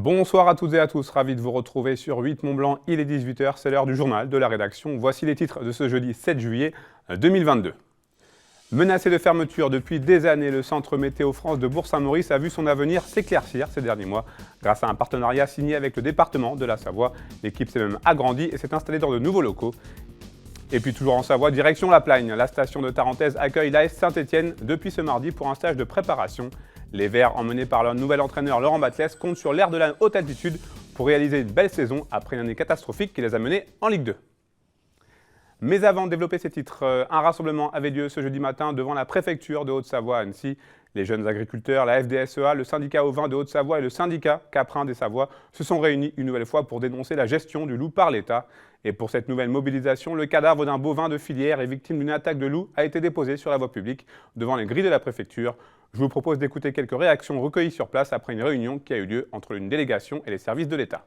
Bonsoir à toutes et à tous, ravi de vous retrouver sur 8 Mont-Blanc, il est 18h, c'est l'heure du journal de la rédaction. Voici les titres de ce jeudi 7 juillet 2022. Menacé de fermeture depuis des années, le centre Météo France de Bourg-Saint-Maurice a vu son avenir s'éclaircir ces derniers mois. Grâce à un partenariat signé avec le département de la Savoie, l'équipe s'est même agrandie et s'est installée dans de nouveaux locaux. Et puis toujours en Savoie, direction La Plagne, la station de Tarentaise accueille l'AS Saint-Étienne depuis ce mardi pour un stage de préparation. Les Verts, emmenés par leur nouvel entraîneur Laurent Batles, comptent sur l'air de la haute altitude pour réaliser une belle saison après une année catastrophique qui les a menés en Ligue 2. Mais avant de développer ces titres, un rassemblement avait lieu ce jeudi matin devant la préfecture de Haute-Savoie à Annecy. Les jeunes agriculteurs, la FDSEA, le syndicat ovin de Haute-Savoie et le syndicat caprin des Savoies se sont réunis une nouvelle fois pour dénoncer la gestion du loup par l'État. Et pour cette nouvelle mobilisation, le cadavre d'un bovin de filière et victime d'une attaque de loup a été déposé sur la voie publique devant les grilles de la préfecture. Je vous propose d'écouter quelques réactions recueillies sur place après une réunion qui a eu lieu entre une délégation et les services de l'État.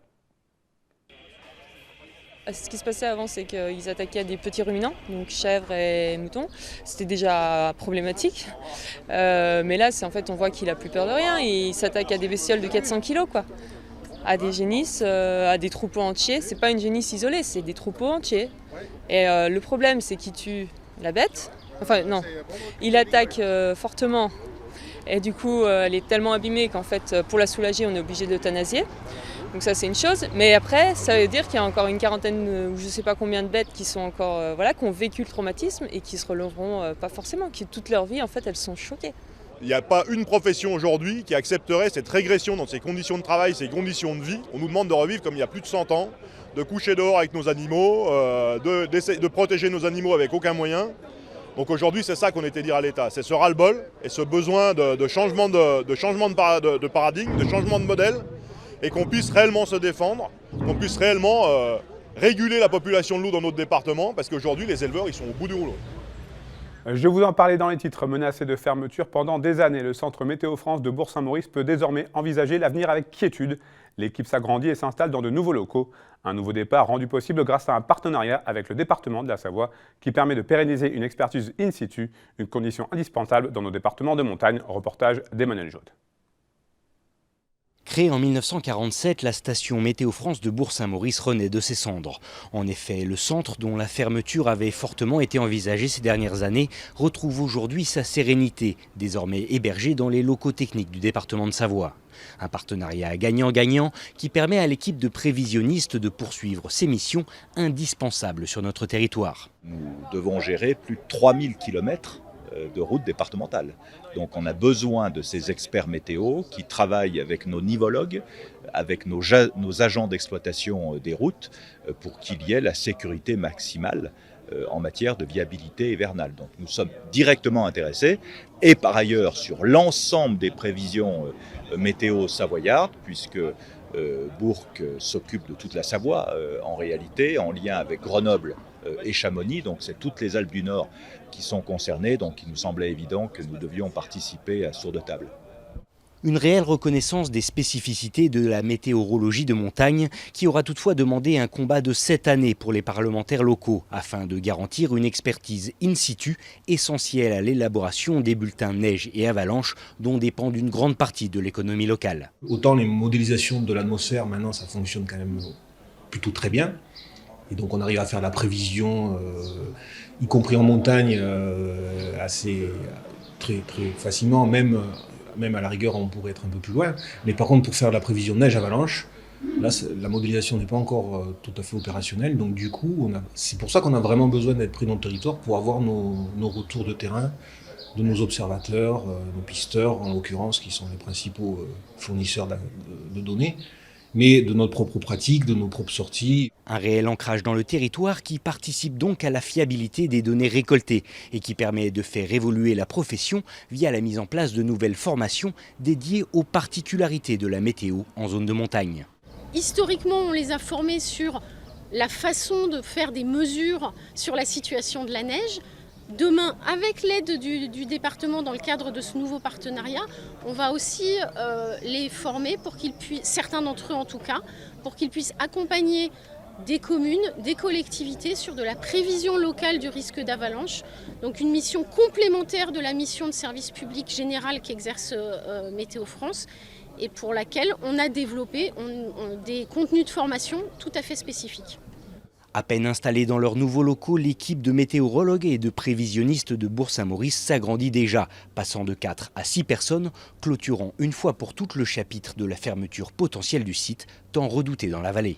Ce qui se passait avant, c'est qu'ils attaquaient des petits ruminants, donc chèvres et moutons. C'était déjà problématique. Mais là, en fait, on voit qu'il n'a plus peur de rien. Il s'attaque à des bestioles de 400 kg, quoi. À des génisses, à des troupeaux entiers. C'est pas une génisse isolée, c'est des troupeaux entiers. Et le problème, c'est qu'il tue la bête. Enfin, non. Il attaque fortement. Et du coup, elle est tellement abîmée qu'en fait, pour la soulager, on est obligé d'euthanasier. Donc ça, c'est une chose. Mais après, ça veut dire qu'il y a encore une quarantaine ou je ne sais pas combien de bêtes qui sont encore, qui ont vécu le traumatisme et qui se relèveront pas forcément, qui toute leur vie, en fait, elles sont choquées. Il n'y a pas une profession aujourd'hui qui accepterait cette régression dans ses conditions de travail, ses conditions de vie. On nous demande de revivre comme il y a plus de 100 ans, de coucher dehors avec nos animaux, de protéger nos animaux avec aucun moyen. Donc aujourd'hui, c'est ça qu'on était dire à l'État, c'est ce ras-le-bol et ce besoin de changement de paradigme, de changement de modèle, et qu'on puisse réellement se défendre, qu'on puisse réellement réguler la population de loups dans notre département, parce qu'aujourd'hui, les éleveurs, ils sont au bout du rouleau. Je vous en parlais dans les titres. Menacé de fermeture pendant des années, le centre Météo France de Bourg-Saint-Maurice peut désormais envisager l'avenir avec quiétude. L'équipe s'agrandit et s'installe dans de nouveaux locaux. Un nouveau départ rendu possible grâce à un partenariat avec le département de la Savoie qui permet de pérenniser une expertise in situ, une condition indispensable dans nos départements de montagne. Reportage d'Emmanuel Jaude. Créée en 1947, la station Météo France de Bourg-Saint-Maurice renaît de ses cendres. En effet, le centre, dont la fermeture avait fortement été envisagée ces dernières années, retrouve aujourd'hui sa sérénité, désormais hébergé dans les locaux techniques du département de Savoie. Un partenariat gagnant-gagnant qui permet à l'équipe de prévisionnistes de poursuivre ses missions indispensables sur notre territoire. Nous devons gérer plus de 3000 km de routes départementales. Donc on a besoin de ces experts météo qui travaillent avec nos nivologues, avec nos agents d'exploitation des routes pour qu'il y ait la sécurité maximale en matière de viabilité hivernale. Donc nous sommes directement intéressés et par ailleurs sur l'ensemble des prévisions météo savoyardes, puisque Bourg s'occupe de toute la Savoie en réalité, en lien avec Grenoble et Chamonix, donc c'est toutes les Alpes du Nord qui sont concernées, donc il nous semblait évident que nous devions participer à ce tour de table. Une réelle reconnaissance des spécificités de la météorologie de montagne qui aura toutefois demandé un combat de 7 années pour les parlementaires locaux afin de garantir une expertise in situ essentielle à l'élaboration des bulletins neige et avalanche dont dépend une grande partie de l'économie locale. Autant les modélisations de l'atmosphère maintenant ça fonctionne quand même plutôt très bien et donc on arrive à faire la prévision y compris en montagne assez très facilement, même à la rigueur on pourrait être un peu plus loin, mais par contre pour faire la prévision neige-avalanche, là la modélisation n'est pas encore tout à fait opérationnelle, donc du coup c'est pour ça qu'on a vraiment besoin d'être pris dans le territoire pour avoir nos retours de terrain de nos observateurs, nos pisteurs en l'occurrence qui sont les principaux fournisseurs de données, mais de notre propre pratique, de nos propres sorties. Un réel ancrage dans le territoire qui participe donc à la fiabilité des données récoltées et qui permet de faire évoluer la profession via la mise en place de nouvelles formations dédiées aux particularités de la météo en zone de montagne. Historiquement, on les a formés sur la façon de faire des mesures sur la situation de la neige. Demain, avec l'aide du département dans le cadre de ce nouveau partenariat, on va aussi les former pour qu'ils puissent, certains d'entre eux en tout cas, pour qu'ils puissent accompagner des communes, des collectivités sur de la prévision locale du risque d'avalanche. Donc une mission complémentaire de la mission de service public général qu'exerce Météo France et pour laquelle on a développé des contenus de formation tout à fait spécifiques. À peine installée dans leurs nouveaux locaux, l'équipe de météorologues et de prévisionnistes de Bourg-Saint-Maurice s'agrandit déjà, passant de 4 à 6 personnes, clôturant une fois pour toutes le chapitre de la fermeture potentielle du site, tant redouté dans la vallée.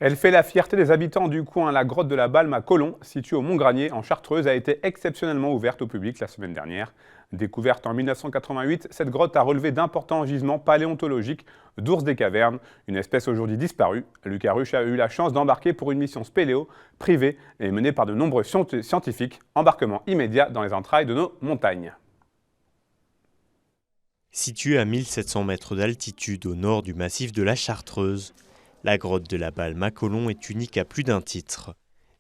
Elle fait la fierté des habitants du coin. La grotte de la Balme à Colomb, située au Mont-Granier en Chartreuse, a été exceptionnellement ouverte au public la semaine dernière. Découverte en 1988, cette grotte a relevé d'importants gisements paléontologiques d'ours des cavernes, une espèce aujourd'hui disparue. Lucas Ruch a eu la chance d'embarquer pour une mission spéléo privée et menée par de nombreux scientifiques. Embarquement immédiat dans les entrailles de nos montagnes. Située à 1700 mètres d'altitude au nord du massif de la Chartreuse, la grotte de la Balme à Colomb est unique à plus d'un titre.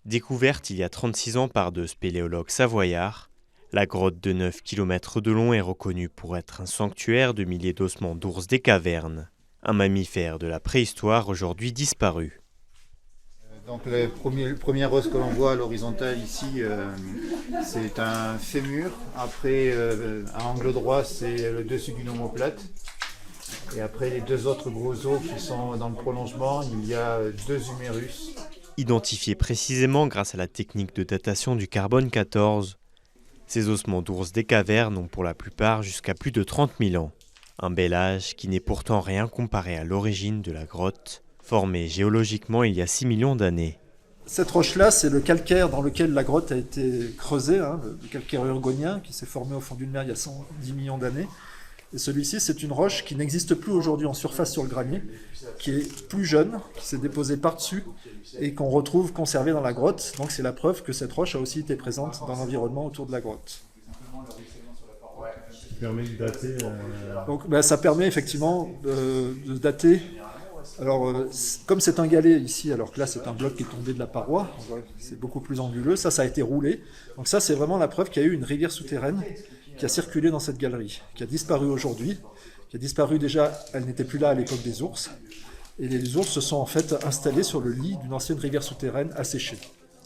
Découverte il y a 36 ans par deux spéléologues savoyards, la grotte de 9 km de long est reconnue pour être un sanctuaire de milliers d'ossements d'ours des cavernes, un mammifère de la préhistoire aujourd'hui disparu. Donc le premier os que l'on voit à l'horizontale ici, c'est un fémur. Après, à angle droit, c'est le dessus d'une omoplate. Et après, les deux autres gros os qui sont dans le prolongement, il y a deux humérus. Identifiés précisément grâce à la technique de datation du carbone 14, ces ossements d'ours des cavernes ont pour la plupart jusqu'à plus de 30 000 ans. Un bel âge qui n'est pourtant rien comparé à l'origine de la grotte, formée géologiquement il y a 6 millions d'années. Cette roche-là, c'est le calcaire dans lequel la grotte a été creusée, le calcaire urgonien qui s'est formé au fond d'une mer il y a 110 millions d'années. Et celui-ci, c'est une roche qui n'existe plus aujourd'hui en surface sur le granier, qui est plus jeune, qui s'est déposée par-dessus et qu'on retrouve conservée dans la grotte. Donc c'est la preuve que cette roche a aussi été présente dans l'environnement autour de la grotte. Ça permet de dater. Donc ça permet effectivement de dater. Alors comme c'est un galet ici, alors que là c'est un bloc qui est tombé de la paroi, c'est beaucoup plus anguleux, ça a été roulé. Donc ça c'est vraiment la preuve qu'il y a eu une rivière souterraine qui a circulé dans cette galerie, qui a disparu aujourd'hui, qui a disparu déjà, elle n'était plus là à l'époque des ours, et les ours se sont en fait installés sur le lit d'une ancienne rivière souterraine asséchée.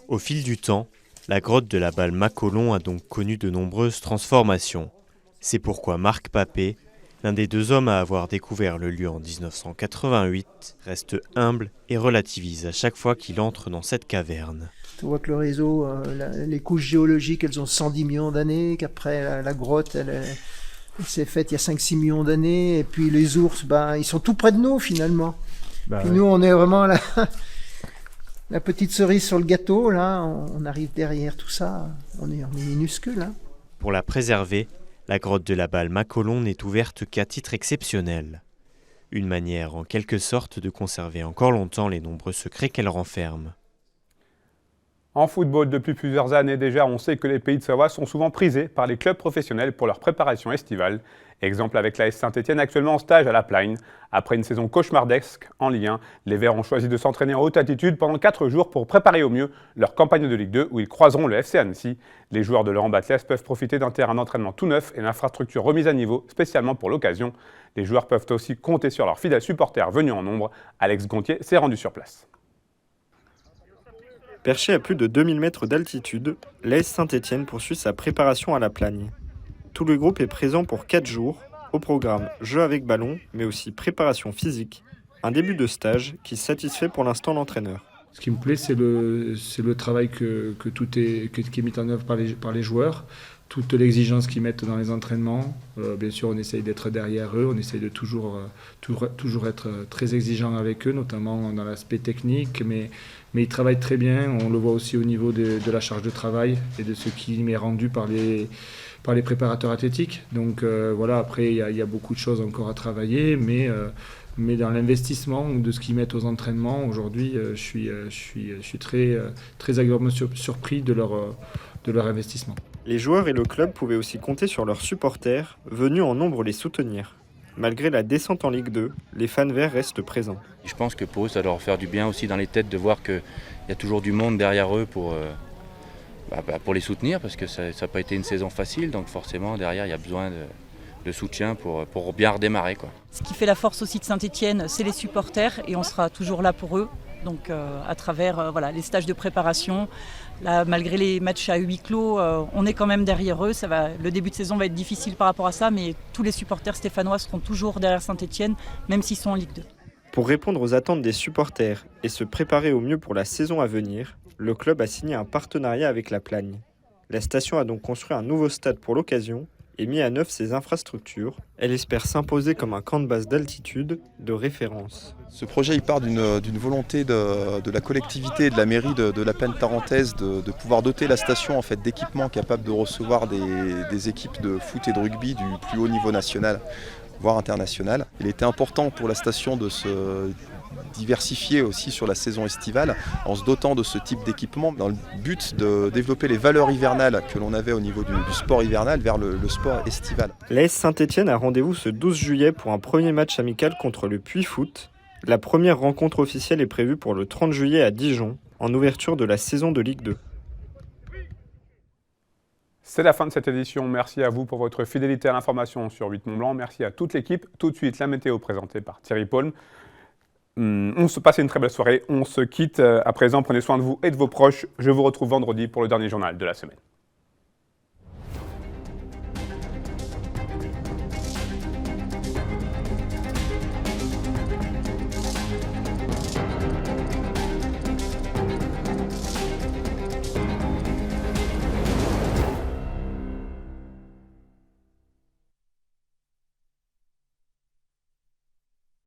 Au fil du temps, la grotte de la Balme à Colomb a donc connu de nombreuses transformations. C'est pourquoi Marc Papé, l'un des deux hommes à avoir découvert le lieu en 1988, reste humble et relativise à chaque fois qu'il entre dans cette caverne. On voit que le réseau, les couches géologiques, elles ont 110 millions d'années, qu'après la grotte, elle s'est faite il y a 5-6 millions d'années, et puis les ours, ils sont tout près de nous finalement. Puis nous, on est vraiment la petite cerise sur le gâteau, là, on arrive derrière tout ça, on est minuscule. Hein. Pour la préserver, la grotte de la Balme à Colomb n'est ouverte qu'à titre exceptionnel. Une manière en quelque sorte de conserver encore longtemps les nombreux secrets qu'elle renferme. En football, depuis plusieurs années déjà, on sait que les Pays de Savoie sont souvent prisés par les clubs professionnels pour leur préparation estivale. Exemple avec l'AS Saint-Etienne, actuellement en stage à La Plagne. Après une saison cauchemardesque en Ligue 1, les Verts ont choisi de s'entraîner en haute altitude pendant 4 jours pour préparer au mieux leur campagne de Ligue 2 où ils croiseront le FC Annecy. Les joueurs de Laurent Batles peuvent profiter d'un terrain d'entraînement tout neuf et d'infrastructures remises à niveau spécialement pour l'occasion. Les joueurs peuvent aussi compter sur leurs fidèles supporters venus en nombre. Alex Gontier s'est rendu sur place. Perché à plus de 2000 mètres d'altitude, l'AS Saint-Etienne poursuit sa préparation à La Plagne. Tout le groupe est présent pour 4 jours, au programme jeu avec ballon, mais aussi préparation physique, un début de stage qui satisfait pour l'instant l'entraîneur. Ce qui me plaît, c'est le travail qui est mis en œuvre par les joueurs, toute l'exigence qu'ils mettent dans les entraînements. Bien sûr, on essaye d'être derrière eux, on essaye de toujours être très exigeant avec eux, notamment dans l'aspect technique, mais ils travaillent très bien. On le voit aussi au niveau de la charge de travail et de ce qui m'est rendu par les préparateurs athlétiques. Donc voilà, après, il y a beaucoup de choses encore à travailler, mais dans l'investissement de ce qu'ils mettent aux entraînements, aujourd'hui, je suis très agréablement surpris de leur investissement. Les joueurs et le club pouvaient aussi compter sur leurs supporters, venus en nombre les soutenir. Malgré la descente en Ligue 2, les fans verts restent présents. Je pense que pour eux, ça doit leur faire du bien aussi dans les têtes de voir qu'il y a toujours du monde derrière eux pour les soutenir, parce que ça n'a pas été une saison facile, donc forcément derrière il y a besoin de soutien pour bien redémarrer, quoi. Ce qui fait la force aussi de Saint-Etienne, c'est les supporters, et on sera toujours là pour eux. Donc à travers les stages de préparation, là, malgré les matchs à huis clos, on est quand même derrière eux. Le début de saison va être difficile par rapport à ça, mais tous les supporters stéphanois seront toujours derrière Saint-Étienne, même s'ils sont en Ligue 2. Pour répondre aux attentes des supporters et se préparer au mieux pour la saison à venir, le club a signé un partenariat avec la Plagne. La station a donc construit un nouveau stade pour l'occasion et mis à neuf ses infrastructures. Elle espère s'imposer comme un camp de base d'altitude de référence. Ce projet il part d'une volonté de la collectivité et de la mairie de la Plaine tarentaise de pouvoir doter la station en fait, d'équipements capables de recevoir des équipes de foot et de rugby du plus haut niveau national, voire international. Il était important pour la station de se diversifier aussi sur la saison estivale en se dotant de ce type d'équipement dans le but de développer les valeurs hivernales que l'on avait au niveau du sport hivernal vers le sport estival. L'AS Saint-Étienne a rendez-vous ce 12 juillet pour un premier match amical contre le Puy Foot. La première rencontre officielle est prévue pour le 30 juillet à Dijon, en ouverture de la saison de Ligue 2. C'est la fin de cette édition. Merci à vous pour votre fidélité à l'information sur 8 Mont-Blanc. Merci à toute l'équipe. Tout de suite, la météo présentée par Thierry Paulme. On se passe une très belle soirée. On se quitte à présent. Prenez soin de vous et de vos proches. Je vous retrouve vendredi pour le dernier journal de la semaine.